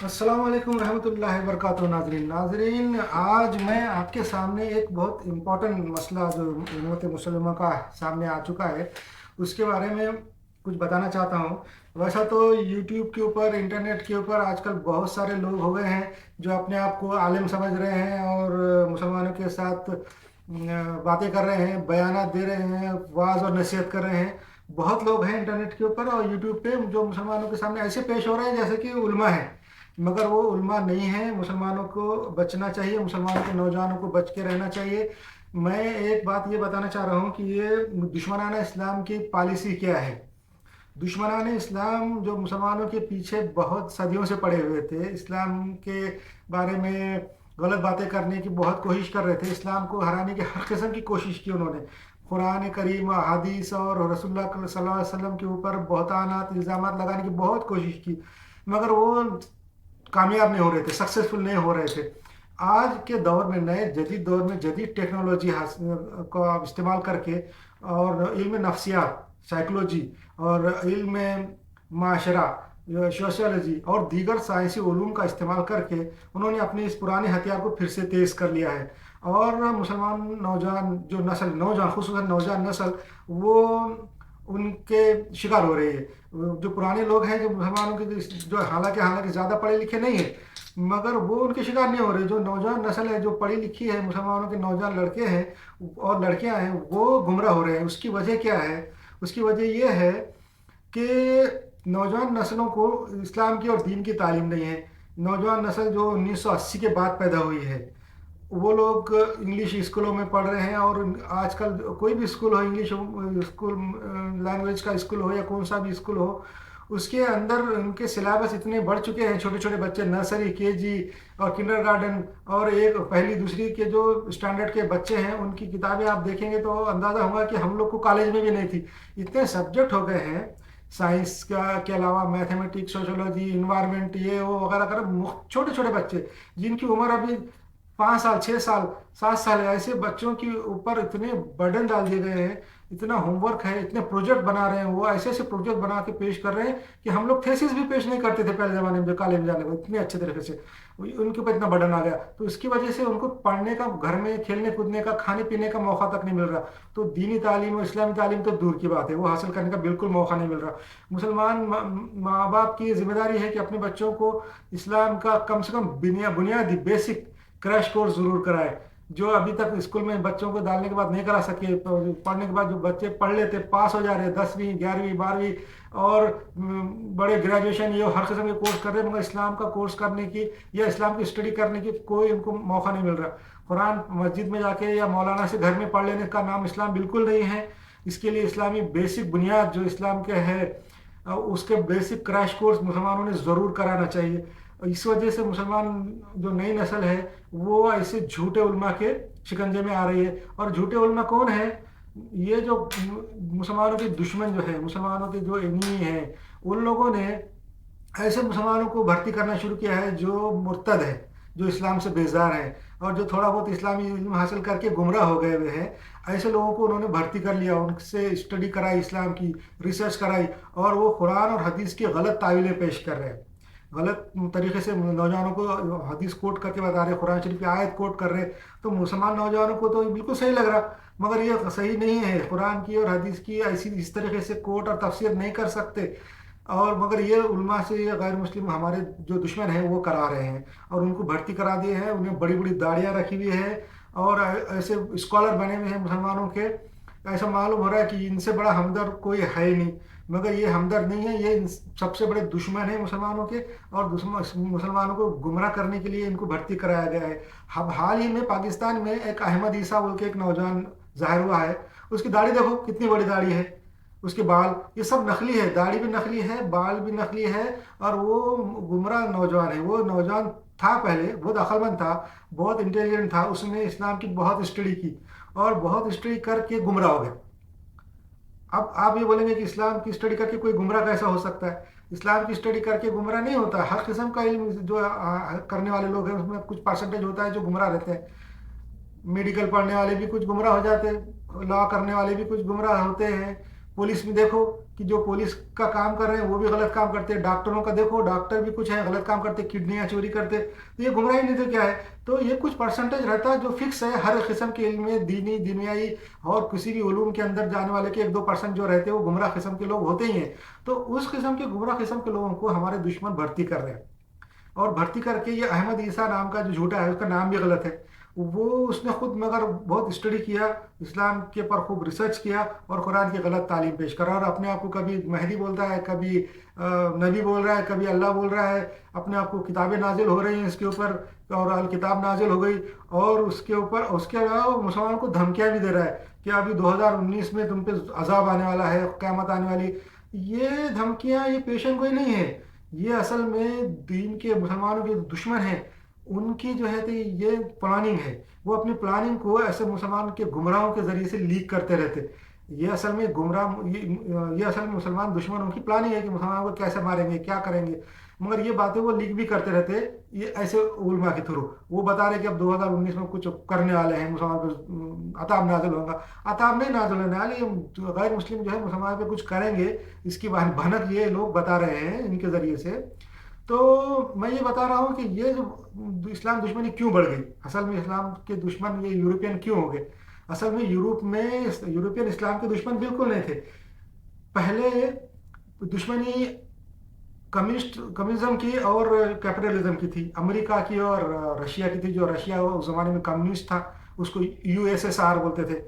अस्सलाम वालेकुम रहमतुल्लाहि व बरकातहू। नाजरीन, आज मैं आपके सामने एक बहुत इम्पोर्टेंट मसला जो उम्मत मुसलमान का सामने आ चुका है उसके बारे में कुछ बताना चाहता हूँ। वैसा तो यूट्यूब के ऊपर, इंटरनेट के ऊपर आजकल बहुत सारे लोग हो गए हैं जो अपने आप को आलिम समझ रहे हैं और मुसलमानों के साथ बातें कर रहे हैं, बयानात दे रहे हैं, वाज और नसीहत कर रहे हैं। बहुत लोग हैं इंटरनेट के ऊपर और यूट्यूब पे जो मुसलमानों के सामने ऐसे पेश हो रहे हैं जैसे कि उल्मा है, मगर वो उल्मा नहीं है। मुसलमानों को बचना चाहिए, मुसलमानों के नौजवानों को बच के रहना चाहिए। मैं एक बात ये बताना चाह रहा हूँ कि ये दुश्मनाना इस्लाम की पॉलिसी क्या है। दुश्मनान इस्लाम जो मुसलमानों के पीछे बहुत सदियों से पड़े हुए थे, इस्लाम के बारे में गलत बातें करने की बहुत कोशिश कर रहे थे, इस्लाम को हराने की हर किस्म की कोशिश की उन्होंने। कुरान करीम, हदीस और रसूलुल्लाह सल्लल्लाहु अलैहि वसल्लम के ऊपर बहतानात इल्ज़ामात लगाने की बहुत कोशिश की, मगर वो कामयाब नहीं हो रहे थे, सक्सेसफुल नहीं हो रहे थे। आज के दौर में, नए जदीद दौर में जदीद टेक्नोलॉजी का इस्तेमाल करके और इल्म नफ्सियात, साइकोलॉजी और इल्म माशरा, सोशलॉजी और दीगर साइंसी उलूम का इस्तेमाल करके उन्होंने अपने इस पुराने हथियार को फिर से तेज़ कर लिया है। और मुसलमान नौजवान जो नस्ल, नौजवान खुसूसन नौजवान नस्ल, वो उनके शिकार हो रही है। जो पुराने लोग हैं, जो मुसलमानों के जो हालांकि हालांकि ज़्यादा पढ़े लिखे नहीं है, मगर वो उनके शिकार नहीं हो रहे। जो नौजवान नस्ल है, जो पढ़ी लिखी है, मुसलमानों के नौजवान लड़के हैं और लड़कियां हैं, वो गुमराह हो रहे हैं। उसकी वजह क्या है? उसकी वजह यह है कि नौजवान नस्लों को इस्लाम की और दीन की तालीम नहीं है। नौजवान नस्ल जो 1980 के बाद पैदा हुई है, वो लोग इंग्लिश स्कूलों में पढ़ रहे हैं। और आजकल कोई भी स्कूल हो, इंग्लिश स्कूल, लैंग्वेज का स्कूल हो या कौन सा भी स्कूल हो, उसके अंदर उनके सिलेबस इतने बढ़ चुके हैं। छोटे छोटे बच्चे, नर्सरी, केजी और किंडरगार्टन और एक पहली दूसरी के जो स्टैंडर्ड के बच्चे हैं, उनकी किताबें आप देखेंगे तो अंदाज़ा होगा कि हम लोग को कॉलेज में भी नहीं थी। इतने सब्जेक्ट हो गए हैं साइंस का के अलावा, मैथमेटिक्स, सोशोलॉजी, इन्वायरमेंट, ये वो वगैरह कर। छोटे छोटे बच्चे जिनकी उम्र अभी 5 साल, 6 साल, 7 साल है, ऐसे बच्चों के ऊपर इतने बर्डन डाल दिए गए हैं, इतना होमवर्क है, इतने प्रोजेक्ट बना रहे हैं। वो ऐसे ऐसे प्रोजेक्ट बना के पेश कर रहे हैं कि हम लोग थेसिस भी पेश नहीं करते थे पहले ज़माने में, जो कॉलेज में जाने को इतने अच्छे तरीके से उनके ऊपर इतना बर्डन आ गया। तो इसकी वजह से उनको पढ़ने का, घर में खेलने कूदने का, खाने पीने का मौका तक नहीं मिल रहा। तो दीनी तालीम और इस्लामी तालीम तो दूर की बात है, वो हासिल करने का बिल्कुल मौका नहीं मिल रहा। मुसलमान माँ बाप की जिम्मेदारी है कि अपने बच्चों को इस्लाम का कम से कम बुनियादी बेसिक क्रैश कोर्स जरूर कराए। जो अभी तक स्कूल में बच्चों को डालने के बाद नहीं करा सके, तो पढ़ने के बाद जो बच्चे पढ़ लेते, पास हो जा रहे हैं 10वीं, 11वीं, 12वीं और बड़े ग्रेजुएशन, ये हर किस्म के कोर्स कर रहे हैं, मगर इस्लाम का कोर्स करने की या इस्लाम की स्टडी करने की कोई उनको मौका नहीं मिल रहा। कुरान मस्जिद में जाके या मौलाना से घर में पढ़ लेने का नाम इस्लाम बिल्कुल नहीं है। इसके लिए इस्लामी बेसिक बुनियाद जो इस्लाम के है, उसके बेसिक क्रैश कोर्स मुसलमानों ने ज़रूर कराना चाहिए। इस वजह से मुसलमान जो नई नस्ल है, वो ऐसे झूठे उल्मा के शिकंजे में आ रही है। और झूठे उल्मा कौन है? ये जो मुसलमानों के दुश्मन जो है, मुसलमानों के जो एनिमी हैं, उन लोगों ने ऐसे मुसलमानों को भर्ती करना शुरू किया है जो मुर्तद है, जो इस्लाम से बेजार है और जो थोड़ा बहुत इस्लामी इल्म हासिल करके गुमराह हो गए हुए हैं। ऐसे लोगों को उन्होंने भर्ती कर लिया, उनसे स्टडी कराई, इस्लाम की रिसर्च कराई, और वो कुरान और हदीस की गलत तावीलें पेश कर रहे हैं। गलत तरीके से नौजवानों को हदीस कोट करके बता रहे, कुरान शरीफ की आयत कोट कर रहे। तो मुसलमान नौजवानों को तो बिल्कुल सही लग रहा, मगर ये सही नहीं है। कुरान की और हदीस की ऐसी इस तरीके से कोट और तफसीर नहीं कर सकते। और मगर ये उल्मा से, ये गैर मुस्लिम हमारे जो दुश्मन हैं वो करा रहे हैं और उनको भर्ती करा दिए हैं। उन्हें बड़ी बड़ी दाढ़ियाँ रखी हुई है और ऐसे स्कॉलर बने हुए हैं मुसलमानों के। ऐसा मालूम हो रहा है कि इनसे बड़ा हमदर्द कोई है ही नहीं, मगर ये हमदर्द नहीं है, ये सबसे बड़े दुश्मन हैं मुसलमानों के। और मुसलमानों को गुमराह करने के लिए इनको भर्ती कराया गया है। अब हाल ही में पाकिस्तान में एक अहमद ईसा बोल के एक नौजवान जाहिर हुआ है। उसकी दाढ़ी देखो कितनी बड़ी दाढ़ी है, उसके बाल, ये सब नकली है, दाढ़ी भी नकली है, बाल भी नकली है। और वो गुमराह नौजवान है। वो नौजवान था पहले बहुत अक्लमंद था, बहुत इंटेलिजेंट था, उसने इस्लाम की बहुत स्टडी की और बहुत स्टडी करके गुमराह हो गया। अब आप ये बोलेंगे कि इस्लाम की स्टडी करके कोई गुमराह कैसा हो सकता है? इस्लाम की स्टडी करके गुमराह नहीं होता। हर किस्म का इल्म जो करने वाले लोग हैं, उसमें कुछ परसेंटेज होता है जो गुमराह रहते हैं। मेडिकल पढ़ने वाले भी कुछ गुमराह हो जाते हैं, लॉ करने वाले भी कुछ गुमराह होते हैं, पुलिस में देखो कि जो पुलिस का काम कर रहे हैं वो भी गलत काम करते हैं, डॉक्टरों का देखो, डॉक्टर भी कुछ है गलत काम करते, किडनियाँ चोरी करते, तो ये गुमराही नहीं तो क्या है। तो ये कुछ परसेंटेज रहता है जो फिक्स है हर किस्म के इल्म में, दीनी दुनियाई और किसी भी उलूम के अंदर जाने वाले के 1-2% जो रहते हैं वो गुमराह किस्म के लोग होते ही हैं। तो उस किस्म के गुमराह किस्म के लोगों को हमारे दुश्मन भर्ती कर रहे हैं, और भर्ती करके ये अहमद ईसा नाम का जो झूठा है, उसका नाम भी गलत है, वो उसने खुद मगर बहुत स्टडी किया, इस्लाम के पर खूब रिसर्च किया और कुरान की गलत तालीम पेश करा, और अपने आप को कभी महदी बोलता है, कभी नबी बोल रहा है, कभी अल्लाह बोल रहा है, अपने आप को किताबें नाजिल हो रही हैं इसके ऊपर, और अल किताब नाजिल हो गई, और उसके ऊपर उसके अलावा वो मुसलमानों को धमकियाँ भी दे रहा है कि अभी 2019 में तुम पे अजाब आने वाला है, क़यामत आने वाली। ये धमकियाँ, ये पेशन गोई नहीं है, ये असल में दीन के मुसलमानों के दुश्मन हैं, उनकी जो है तो ये प्लानिंग है। वो अपनी प्लानिंग को ऐसे मुसलमान के गुमराहों के ज़रिए से लीक करते रहते। ये असल में गुमराह ये असल में मुसलमान दुश्मनों की प्लानिंग है कि मुसलमानों को कैसे मारेंगे, क्या करेंगे, मगर ये बातें वो लीक भी करते रहते। ये ऐसे उलमा के थ्रू वो बता रहे कि अब 2019 में कुछ करने वाले हैं, मुसलमान पर अताब नाजिल होगा। अताब नहीं नाजिल होने वाले, ये गैर मुस्लिम जो है मुसलमान पे कुछ करेंगे, इसकी भनक ये लोग बता रहे हैं इनके ज़रिए से। तो मैं ये बता रहा हूँ कि ये जो इस्लाम दुश्मनी क्यों बढ़ गई, असल में इस्लाम के दुश्मन ये यूरोपियन क्यों हो गए। असल में यूरोप में यूरोपियन इस्लाम के दुश्मन बिल्कुल नहीं थे। पहले दुश्मनी कम्युनिज्म की और कैपिटलिज्म की थी, अमेरिका की और रशिया की थी। जो रशिया उस ज़माने में कम्युनिस्ट था, उसको यूएसएसआर बोलते थे।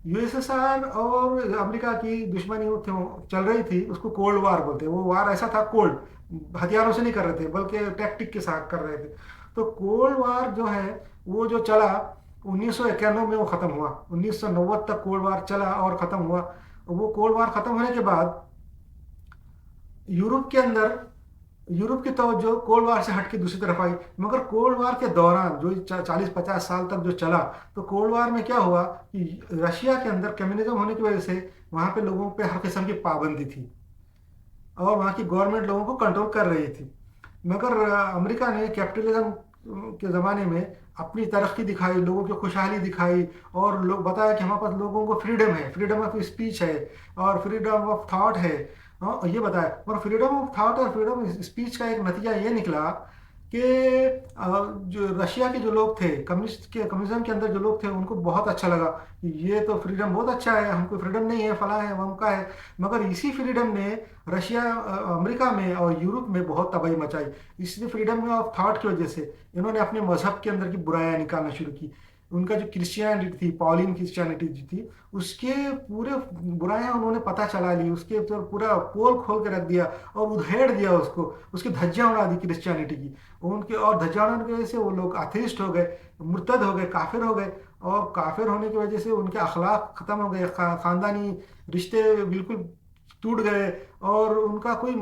यूएसएसआर और अमेरिका की दुश्मनी चल रही थी, उसको कोल्ड वार बोलते हैं। वो वार ऐसा था, कोल्ड हथियारों से नहीं कर रहे थे बल्कि टैक्टिक के साथ कर रहे थे। तो कोल्ड वार जो है वो जो चला 1991 में वो ख़त्म हुआ, 1990 तक कोल्ड वार चला और ख़त्म हुआ। वो कोल्ड वार ख़त्म होने के बाद यूरोप के अंदर यूरोप की तवज्जो कोल्ड वार से हट के दूसरी तरफ आई। मगर कोल्ड वार के दौरान जो 40-50 साल तक जो चला, तो कोल्ड वार में क्या हुआ कि रशिया के अंदर कम्युनिज्म होने की वजह से वहाँ पे लोगों पे हर किस्म की पाबंदी थी और वहाँ की गवर्नमेंट लोगों को कंट्रोल कर रही थी। मगर अमेरिका ने कैपिटलिज्म के ज़माने में अपनी तरक्की दिखाई, लोगों की खुशहाली दिखाई, और लोग बताया कि हमारे पास लोगों को फ्रीडम है, फ्रीडम ऑफ स्पीच है और फ्रीडम ऑफ थॉट है। हाँ, ये बताया। और फ्रीडम ऑफ थॉट और फ्रीडम ऑफ स्पीच का एक नतीजा ये निकला कि जो रशिया के जो लोग थे, कम्युनिज्म के अंदर जो लोग थे, उनको बहुत अच्छा लगा कि ये तो फ्रीडम बहुत अच्छा है, हमको फ्रीडम नहीं है, फला है वमका है। मगर इसी फ्रीडम ने अमेरिका में और यूरोप में बहुत तबाही मचाई। इसलिए फ्रीडम ऑफ थॉट की वजह से इन्होंने अपने मजहब के अंदर की बुराइयां निकालना शुरू की। उनका जो क्रिश्चियनिटी थी, पॉलिन क्रिश्चियनिटी जो थी, उसके पूरे बुराइयां उन्होंने पता चला ली, उसके तो पूरा पोल खोल के रख दिया और उधेड़ दिया उसको, उसकी धज्जियां उड़ा दी क्रिश्चियनिटी की। उनके और धज्जियां उड़ाने की वजह से वो लोग अथेइस्ट हो गए, मुर्तद हो गए, काफिर हो गए। और काफिर होने की वजह से उनके अखलाक ख़त्म हो गए, ख़ानदानी रिश्ते बिल्कुल टूट गए, और उनका कोई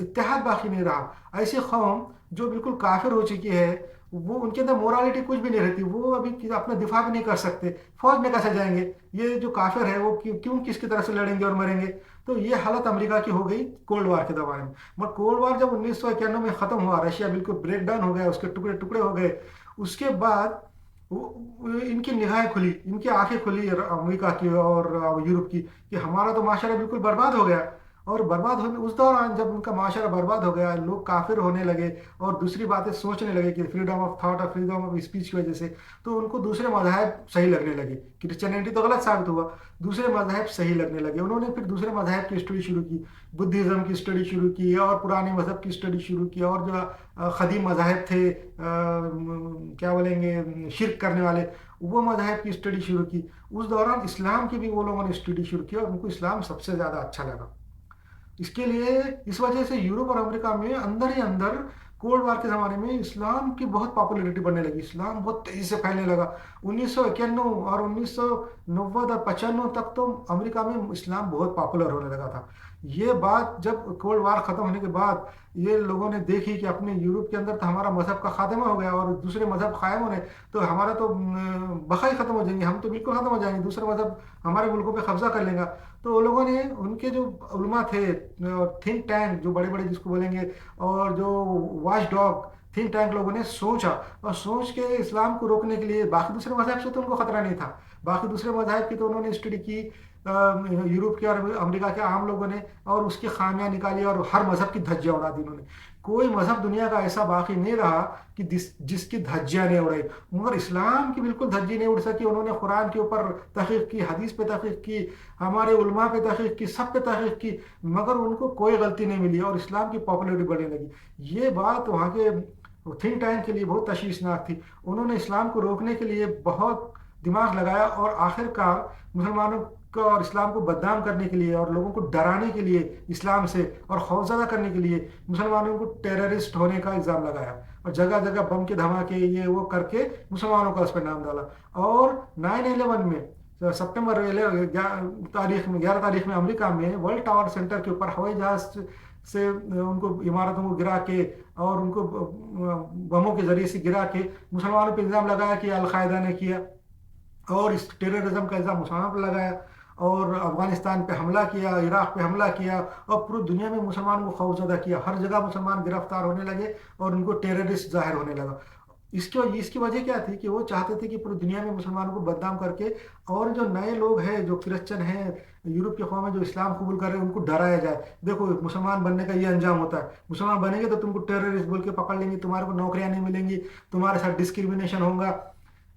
इत्तेहाद बाकी नहीं रहा। ऐसी कौम जो बिल्कुल काफिर हो चुकी है, वो उनके अंदर मोरालिटी कुछ भी नहीं रहती, वो अभी अपना दिफा भी नहीं कर सकते, फौज में कैसे जाएंगे, ये जो काफिर है वो क्यों किसकी तरफ से लड़ेंगे और मरेंगे। तो ये हालत अमेरिका की हो गई कोल्ड वार के दौरान में। मगर कोल्ड वार जब 1991 में ख़त्म हुआ, रशिया बिल्कुल ब्रेक डाउन हो गया, उसके टुकड़े टुकड़े हो गए। उसके बाद इनकी निगाहें खुली, इनकी आंखें खुली अमेरिका की और यूरोप की, कि हमारा तो माशरा बिल्कुल बर्बाद हो गया। और बर्बाद होने उस दौरान जब उनका माशरा बर्बाद हो गया, लोग काफिर होने लगे और दूसरी बातें सोचने लगे कि फ्रीडम ऑफ थॉट और फ्रीडम ऑफ स्पीच की वजह से, तो उनको दूसरे मज़ाहब सही लगने लगे। क्रिश्चियनिटी तो गलत साबित हुआ, दूसरे मज़ाहब सही लगने लगे। उन्होंने फिर दूसरे मज़ाहब की स्टडी शुरू की, बुद्धिज़्म की स्टडी शुरू की और पुराने मज़हब की स्टडी शुरू की, और जो ख़दीम मज़ाहब थे, क्या बोलेंगे, शिरक करने वाले, वो मज़ाहब की स्टडी शुरू की। उस दौरान इस्लाम की भी वो लोगों ने स्टडी शुरू की और उनको इस्लाम सबसे ज़्यादा अच्छा लगा। इसके लिए इस वजह से यूरोप और अमेरिका में अंदर ही अंदर कोल्ड वार के ज़माने में इस्लाम की बहुत पॉपुलैरिटी बढ़ने लगी, इस्लाम बहुत तेज़ी से फैलने लगा। 1991 और 1990 और 95 तक तो अमेरिका में इस्लाम बहुत पॉपुलर होने लगा था। ये बात जब कोल्ड वार ख़त्म होने के बाद ये लोगों ने देखी कि अपने यूरोप के अंदर तो हमारा मज़हब का खात्मा हो गया और दूसरे मज़हब कायम होने, तो हमारा तो बक़ाई ख़त्म हो जाएंगे, हम तो बिल्कुल ख़त्म हो जाएंगे, दूसरा मज़हब हमारे मुल्कों पे कब्जा कर लेगा। तो वो लोगों ने, उनके जो उलमा थे, थिंक टैंक जो बड़े बड़े जिसको बोलेंगे, और जो वॉच डॉग थिंक टैंक, लोगों ने सोचा और सोच के इस्लाम को रोकने के लिए, बाकी दूसरे मज़हब से तो उनको ख़तरा नहीं था, बाकी दूसरे मज़हब की तो उन्होंने स्टडी की, یورپ کے اور امریکہ کے عام لوگوں نے اور اس کی خامیاں نکالی اور ہر مذہب کی دھجیاں اڑا دی انہوں نے. کوئی مذہب دنیا کا ایسا باقی نہیں رہا کہ جس کی دھجیاں نہیں اڑائی. مگر اسلام کی بالکل دھجی نہیں اڑ سکی. انہوں نے قرآن کے اوپر تحقیق کی, حدیث پہ تحقیق کی, ہمارے علماء پہ تحقیق کی, سب پہ تحقیق کی, مگر ان کو کوئی غلطی نہیں ملی اور اسلام کی پاپولیرٹی بڑھنے لگی. یہ بات وہاں کے تھنک ٹینک کے لیے بہت تشویشناک تھی. انہوں نے اسلام کو روکنے کے لیے بہت دماغ لگایا اور آخر کار مسلمانوں کو اور اسلام کو بدنام کرنے کے لیے اور لوگوں کو ڈرانے کے لیے اسلام سے اور خوفزدہ کرنے کے لیے مسلمانوں کو ٹیررسٹ ہونے کا الزام لگایا اور جگہ جگہ بم کے دھماکے یہ وہ کر کے مسلمانوں کا اس پہ نام ڈالا. اور 9/11 میں سپٹمبر 11 تاریخ میں امریکہ میں ورلڈ ٹاور سینٹر کے اوپر ہوائی جہاز سے ان کو عمارتوں کو گرا کے اور ان کو بموں کے ذریعے سے گرا کے مسلمانوں پہ الزام لگایا کہ القاعدہ نے کیا اور اس ٹیررزم کا الزام مسلمانوں پہ لگایا اور افغانستان پہ حملہ کیا, عراق پہ حملہ کیا اور پوری دنیا میں مسلمانوں کو خوفزدہ کیا. ہر جگہ مسلمان گرفتار ہونے لگے اور ان کو ٹیررسٹ ظاہر ہونے لگا. اس کی وجہ کیا تھی کہ وہ چاہتے تھے کہ پوری دنیا میں مسلمانوں کو بدنام کر کے اور جو نئے لوگ ہیں جو کرسچن ہیں یورپ کی قوم میں جو اسلام قبول کر رہے ہیں ان کو ڈرایا جائے. دیکھو مسلمان بننے کا یہ انجام ہوتا ہے, مسلمان بنیں گے تو تم کو ٹیررسٹ بول کے پکڑ لیں گے, تمہارے کو نوکریاں نہیں ملیں گی, تمہارے ساتھ ڈسکریمنیشن ہوگا.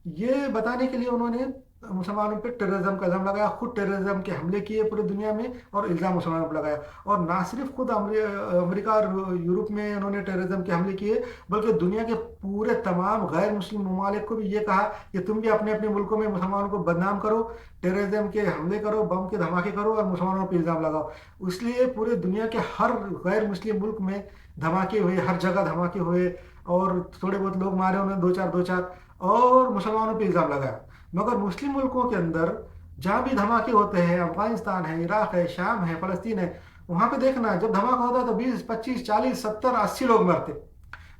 یہ بتانے کے لیے انہوں نے مسلمانوں پہ ٹیررزم کا الزام لگایا, خود ٹیررزم کے حملے کیے پوری دنیا میں اور الزام مسلمانوں پہ لگایا. اور نہ صرف خود امریکہ اور یورپ میں انہوں نے ٹیررزم کے حملے کیے بلکہ دنیا کے پورے تمام غیر مسلم ممالک کو بھی یہ کہا کہ تم بھی اپنے اپنے ملکوں میں مسلمانوں کو بدنام کرو, ٹیررزم کے حملے کرو, بم کے دھماکے کرو اور مسلمانوں پہ الزام لگاؤ. اس لیے پورے دنیا کے ہر غیر مسلم ملک میں دھماکے ہوئے, ہر جگہ دھماکے ہوئے اور تھوڑے بہت لوگ مارے انہوں نے دو چار اور مسلمانوں پہ الزام لگایا. مگر مسلم ملکوں کے اندر جہاں بھی دھماکے ہوتے ہیں, افغانستان ہے, عراق ہے, شام ہے, فلسطین ہے, وہاں پہ دیکھنا جب دھماکہ ہوتا ہے تو 20 25 40 70 80 لوگ مرتے.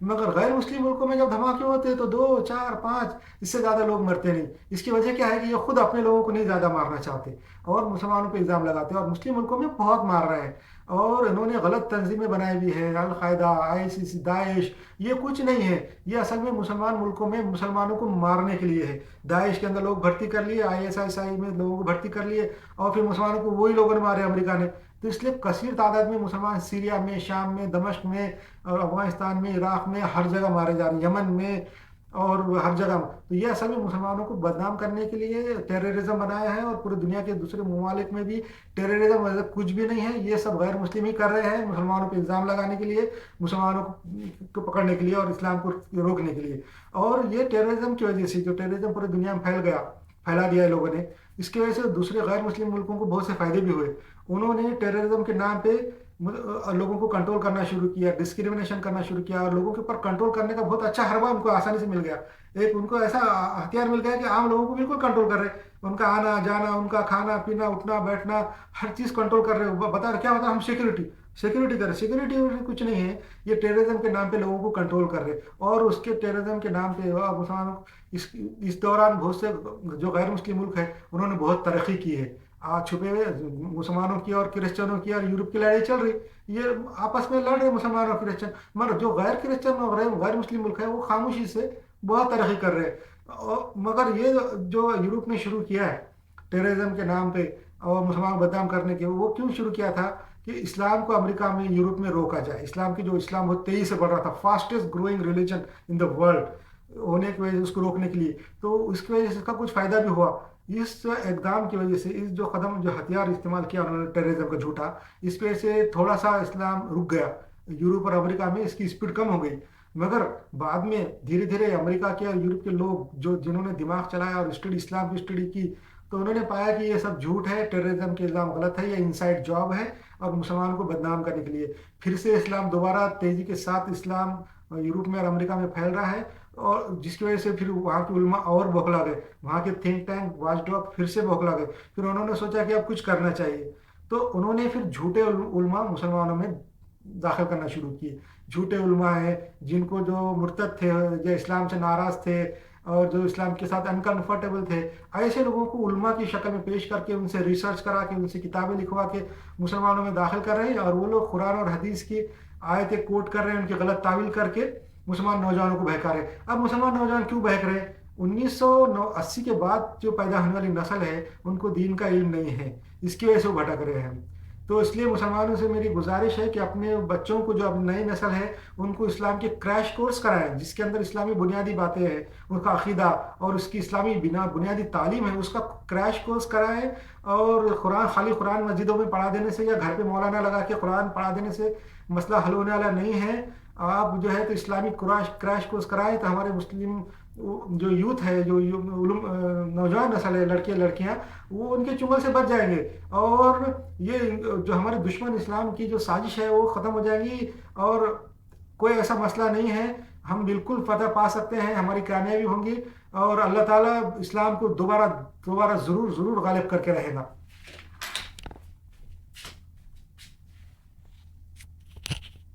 مگر غیر مسلم ملکوں میں جب دھماکے ہوتے ہیں تو 2 4 5 اس سے زیادہ لوگ مرتے نہیں. اس کی وجہ کیا ہے کہ یہ خود اپنے لوگوں کو نہیں زیادہ مارنا چاہتے اور مسلمانوں پہ الزام لگاتے ہیں اور مسلم ملکوں میں بہت مار رہے ہیں. اور انہوں نے غلط تنظیمیں بنائی بھی ہے, القاعدہ, ISIS, داعش, یہ کچھ نہیں ہے. یہ اصل میں مسلمان ملکوں میں مسلمانوں کو مارنے کے لیے ہے. داعش کے اندر لوگ بھرتی کر لیے, ISIS میں لوگوں کو بھرتی کر لیے اور پھر مسلمانوں کو وہی لوگوں نے مارے امریکہ نے. تو اس لیے کثیر تعداد میں مسلمان سیریا میں, شام میں, دمشق میں اور افغانستان میں, عراق میں, ہر جگہ مارے جا رہے ہیں, یمن میں اور ہر جگہ. تو یہ اصل میں مسلمانوں کو بدنام کرنے کے لیے ٹیررزم بنایا ہے اور پوری دنیا کے دوسرے ممالک میں بھی ٹیررزم کچھ بھی نہیں ہے. یہ سب غیر مسلم ہی کر رہے ہیں مسلمانوں پہ الزام لگانے کے لیے, مسلمانوں کو پکڑنے کے لیے اور اسلام کو روکنے کے لیے. اور یہ ٹیررزم کی وجہ سے جو ٹیررزم پوری دنیا میں پھیلا دیا ہے لوگوں نے, اس کی وجہ سے دوسرے غیر مسلم ملکوں کو بہت سے فائدے بھی ہوئے. انہوں نے ٹیررزم کے نام پہ لوگوں کو کنٹرول کرنا شروع کیا, ڈسکریمنیشن کرنا شروع کیا اور لوگوں کے اوپر کنٹرول کرنے کا بہت اچھا حربہ ان کو آسانی سے مل گیا. ان کو ایسا ہتھیار مل گیا کہ عام لوگوں کو بالکل کنٹرول کر رہے, ان کا آنا جانا, ان کا کھانا پینا, اٹھنا بیٹھنا, ہر چیز کنٹرول کر رہے. بتا رہے کیا ہوتا ہے, ہم سیکورٹی کر رہے. سیکورٹی کچھ نہیں ہے, یہ ٹیررزم کے نام پہ لوگوں کو کنٹرول کر رہے. اور اس کے ٹیررزم کے نام پہ مسلمانوں اس دوران بہت سے جو غیر مسلم ملک ہیں انہوں نے بہت ترقی کی ہے. آج چھپے ہوئے مسلمانوں کی اور کرسچنوں کی اور یورپ کی لڑائی چل رہی, یہ آپس میں لڑ رہے مسلمان اور کرسچن. مگر جو غیر کرسچن اور غیر مسلم ملک ہے وہ خاموشی سے بہت ترقی کر رہے. مگر یہ جو یورپ نے شروع کیا ہے ٹیررزم کے نام پہ اور مسلمان بدنام کرنے کے, وہ کیوں شروع کیا تھا کہ اسلام کو امریکہ میں یورپ میں روکا جائے. اسلام کی جو اسلام بہت تیزی سے بڑھ رہا تھا, fastest growing religion in the world ہونے کی وجہ سے اس کو روکنے کے لیے. تو اس کی وجہ سے اس کا کچھ فائدہ بھی ہوا. اس اقدام کی وجہ سے, اس جو ہتھیار استعمال کیا انہوں نے ٹیررزم کا جھوٹا, اس کی وجہ سے تھوڑا سا اسلام رک گیا یورپ اور امریکہ میں, اس کی اسپیڈ کم ہو گئی. مگر بعد میں دھیرے دھیرے امریکہ کے اور یورپ کے لوگ جنہوں نے دماغ چلایا اور اسلام کی اسٹڈی کی, تو انہوں نے پایا کہ یہ سب جھوٹ ہے, ٹیررزم کے الزام غلط ہے, یہ انسائڈ جاب ہے اور مسلمانوں کو بدنام کرنے کے لیے. پھر سے اسلام دوبارہ تیزی کے ساتھ اسلام یورپ میں اور امریکہ میں پھیل رہا ہے, اور جس کی وجہ سے پھر وہاں کے علماء اور بوکھلا گئے, وہاں کے تھنک ٹینک واچ ڈاگ پھر سے بوکھلا گئے. پھر انہوں نے سوچا کہ اب کچھ کرنا چاہیے, تو انہوں نے پھر جھوٹے علماء مسلمانوں میں داخل کرنا شروع کیے. جھوٹے علماء ہیں جن کو جو مرتد تھے, جو اسلام سے ناراض تھے اور جو اسلام کے ساتھ انکمفرٹیبل تھے, ایسے لوگوں کو علماء کی شکل میں پیش کر کے ان سے ریسرچ کرا کے ان سے کتابیں لکھوا کے مسلمانوں میں داخل کر رہے ہیں. اور وہ لوگ قرآن اور حدیث کی آیتیں کوٹ کر رہے ہیں, ان کی غلط تعویل کر کے مسلمان نوجوانوں کو بہکا رہے. اب مسلمان نوجوان کیوں بہک رہے؟ 1980 کے بعد جو پیدا ہونے والی نسل ہے ان کو دین کا علم نہیں ہے. इसकी वजह से वो भटक रहे हैं। तो इसलिए मुसलमानों से मेरी गुजारिश है कि अपने बच्चों को, जो अब नई नस्ल है, उनको इस्लाम के क्रैश कोर्स कराएं, जिसके अंदर इस्लामी बुनियादी बातें हैं, उनका अकीदा और उसकी इस्लामी बिना बुनियादी तालीम है, उसका क्रैश कोर्स कराएं। और कुरान, खाली कुरान मस्जिदों में पढ़ा देने से या घर पे मौलाना लगा के कुरान पढ़ा देने से मसला हल होने वाला नहीं है। आप जो है तो इस्लामिक क्रैश क्रैश कोर्स कराएं, तो हमारे मुस्लिम जो यूथ है, जो नौजवान नस्ल है, लड़के लड़कियां, वो उनके चुंगल से बच जाएंगे। और ये जो हमारे दुश्मन इस्लाम की जो साजिश है वो ख़त्म हो जाएगी। और कोई ऐसा मसला नहीं है, हम बिल्कुल फतह पा सकते हैं, हमारी कामयाबी होंगी। और अल्लाह ताला इस्लाम को दोबारा दोबारा ज़रूर ज़रूर गालिब करके रहेगा।